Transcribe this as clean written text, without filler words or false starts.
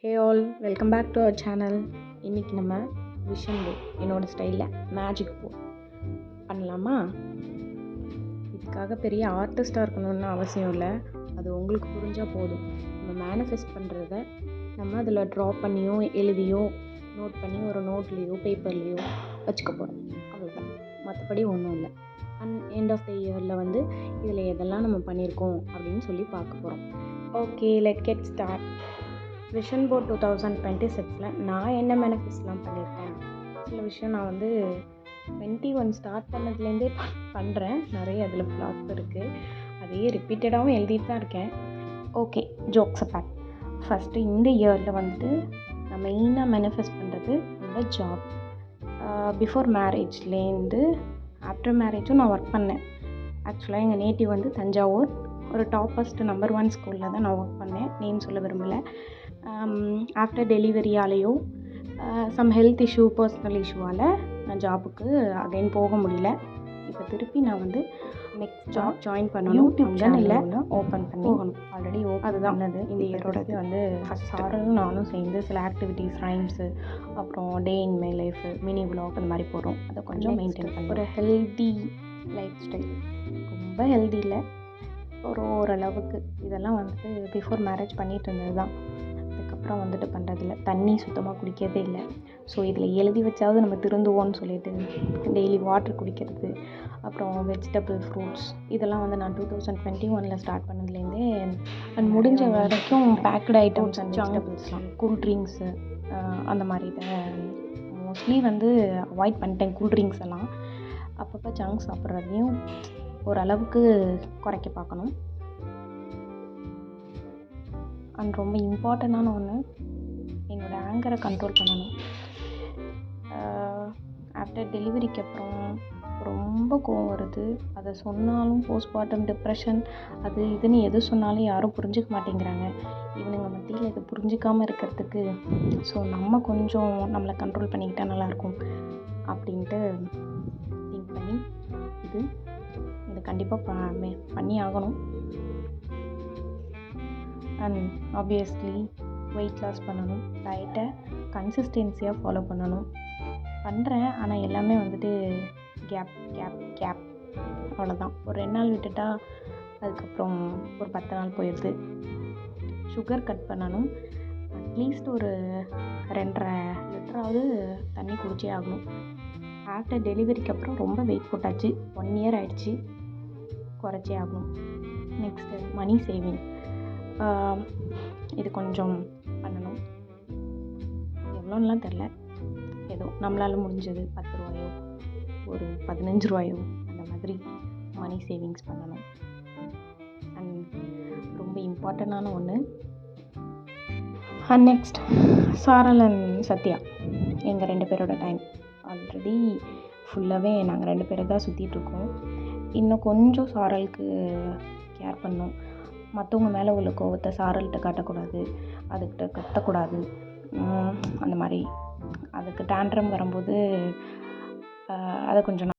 Hey all, welcome back to our channel. இன்றைக்கி நம்ம vision board என்னோடய ஸ்டைலில் மேஜிக் போர்ட் பண்ணலாமா? இதுக்காக பெரிய ஆர்டிஸ்டாக இருக்கணும்னு அவசியம் இல்லை. அது உங்களுக்கு புரிஞ்சால் போதும். நம்ம மேனிஃபெஸ்ட் பண்ணுறத நம்ம அதில் ட்ரா பண்ணியோ எழுதியோ நோட் பண்ணி ஒரு நோட்லேயோ பேப்பர்லேயோ வச்சுக்க போகிறோம். அவ்வளோதான், மற்றபடி ஒன்றும் இல்லை. எண்ட் ஆஃப் த இயரில் இதில் எதெல்லாம் நம்ம பண்ணியிருக்கோம் அப்படின்னு சொல்லி பார்க்க போகிறோம். Okay, let get start. Vision board 2026 நான் என்ன மேனிஃபெஸ்ட்லாம் பண்ணியிருக்கேன். சில விஷயம் நான் 21 ஸ்டார்ட் பண்ணதுலேருந்தே பண்ணுறேன். நிறைய அதில் ஃப்ளாப் இருக்குது. அதையே ரிப்பீட்டடாகவும் எழுதிட்டு தான் இருக்கேன். Okay, jokes apart. ஃபஸ்ட்டு இந்த இயரில் நான் மெயினாக மேனிஃபெஸ்ட் பண்ணுறது என்னோடய ஜாப். பிஃபோர் மேரேஜ்லேருந்து ஆஃப்டர் மேரேஜும் நான் ஒர்க் பண்ணேன். ஆக்சுவலாக எங்கள் நேட்டிவ் தஞ்சாவூர். ஒரு டாப்பஸ்ட் நம்பர் 1 ஸ்கூலில் தான் நான் ஒர்க் பண்ணேன். நேம் சொல்ல விரும்பலை. ஆஃப்டர் டெலிவரியாலேயோ சம் ஹெல்த் இஷ்யூ, பர்சனல் இஷ்யூவால் நான் ஜாபுக்கு அகைன் போக முடியல. இப்போ திருப்பி நான் நெக்ஸ்ட் ஜாப் ஜாயின் பண்ணணும். யூடியூப் சேனல் ஓப்பன் பண்ணி போகணும். ஆல்ரெடி அதுதான் இந்த இயரோடது. ஃபஸ்ட் சாரலும் நானும் சேர்ந்து சில ஆக்டிவிட்டீஸ், ரைம்ஸு, அப்புறம் day in my life, mini vlog அந்த மாதிரி போடுறோம். அதை கொஞ்சம் மெயின்டைன் பண்ணி ஒரு ஹெல்தி லைஃப் ஸ்டைல். ரொம்ப ஹெல்தி இல்லை, ஓரளவுக்கு. இதெல்லாம் பிஃபோர் மேரேஜ் பண்ணிகிட்டு இருந்தது தான். அதுக்கப்புறம் பண்ணுறதில்ல. தண்ணி சுத்தமாக குடிக்கிறதே இல்லை. ஸோ இதில் எழுதி வச்சாவது நம்ம திருந்துவோன்னு சொல்லிட்டு டெய்லி வாட்டர் குடிக்கிறது, அப்புறம் வெஜிடபிள், ஃப்ரூட்ஸ் இதெல்லாம் நான் 2021 ஸ்டார்ட் பண்ணதுலேருந்தே முடிஞ்ச வரைக்கும் பேக்டு ஐட்டம்ஸ் அண்ட் வெஜிடபிள்ஸ்லாம், கூல் ட்ரிங்க்ஸு அந்த மாதிரி இதை மோஸ்ட்லி அவாய்ட் பண்ணிட்டேன். கூல் ட்ரிங்க்ஸ் எல்லாம் அப்பப்போ ஜங்க் சாப்பிட்றதையும் ஓரளவுக்கு குறைக்க பார்க்கணும். அண்ட் ரொம்ப இம்பார்ட்டண்டான ஒன்று, என்னோடய ஆங்கரை கண்ட்ரோல் பண்ணணும். ஆஃப்டர் டெலிவரிக்கு அப்புறம் ரொம்ப கோவம் வருது. அதை சொன்னாலும் போஸ்ட்மார்ட்டம் டிப்ரெஷன், அது இதுன்னு எது சொன்னாலும் யாரும் புரிஞ்சிக்க மாட்டேங்கிறாங்க. இவனுங்க மத்தியில் இதை புரிஞ்சிக்காமல் இருக்கிறதுக்கு ஸோ நம்ம கொஞ்சம் நம்மளை கண்ட்ரோல் பண்ணிக்கிட்டால் நல்லாயிருக்கும் அப்படின்ட்டு திங்க் பண்ணி இது கண்டிப்பாக பண்ணி ஆகணும். அண்ட் ஆப்வியஸ்லி வெயிட் லாஸ் பண்ணணும். டயட்டை கன்சிஸ்டன்சியாக ஃபாலோ பண்ணணும். பண்ணுறேன், ஆனால் எல்லாமே கேப் அவ்வளோதான். ஒரு 2 நாள் விட்டுட்டா அதுக்கப்புறம் ஒரு 10 நாள் போயிடுது. சுகர் கட் பண்ணணும். அட்லீஸ்ட் ஒரு 2.5 லிட்டராவது தண்ணி குடிச்சே ஆகணும். ஆஃப்டர் டெலிவரிக்கு அப்புறம் ரொம்ப வெயிட் போட்டாச்சு. 1 இயர் ஆகிடுச்சு. குறைச்சே ஆகணும். Next money saving. இது கொஞ்சம் பண்ணணும். எவ்வளோன்னுலாம் தெரில, ஏதோ நம்மளால் முடிஞ்சது 10 ரூபாயோ ஒரு 15 ரூபாயோ அந்த மாதிரி மணி சேவிங்ஸ் பண்ணணும். அண்ட் ரொம்ப இம்பார்ட்டண்டான ஒன்று. அண்ட் நெக்ஸ்ட் சாரல் அண்ட் சத்யா, எங்கள் 2 பேரோட டைம். ஆல்ரெடி ஃபுல்லாகவே நாங்கள் 2 பேரை தான் சுற்றிட்டுருக்கோம். இன்னும் கொஞ்சம் சாரலுக்கு கேர் பண்ணோம். மற்றவங்க மேலே உள்ள கோவத்தை சாரல்கிட்ட காட்டக்கூடாது, அதுக்கிட்ட கத்தக்கூடாது. அந்த மாதிரி அதுக்கு டேண்ட்ரம் வரும்போது அதை கொஞ்சம்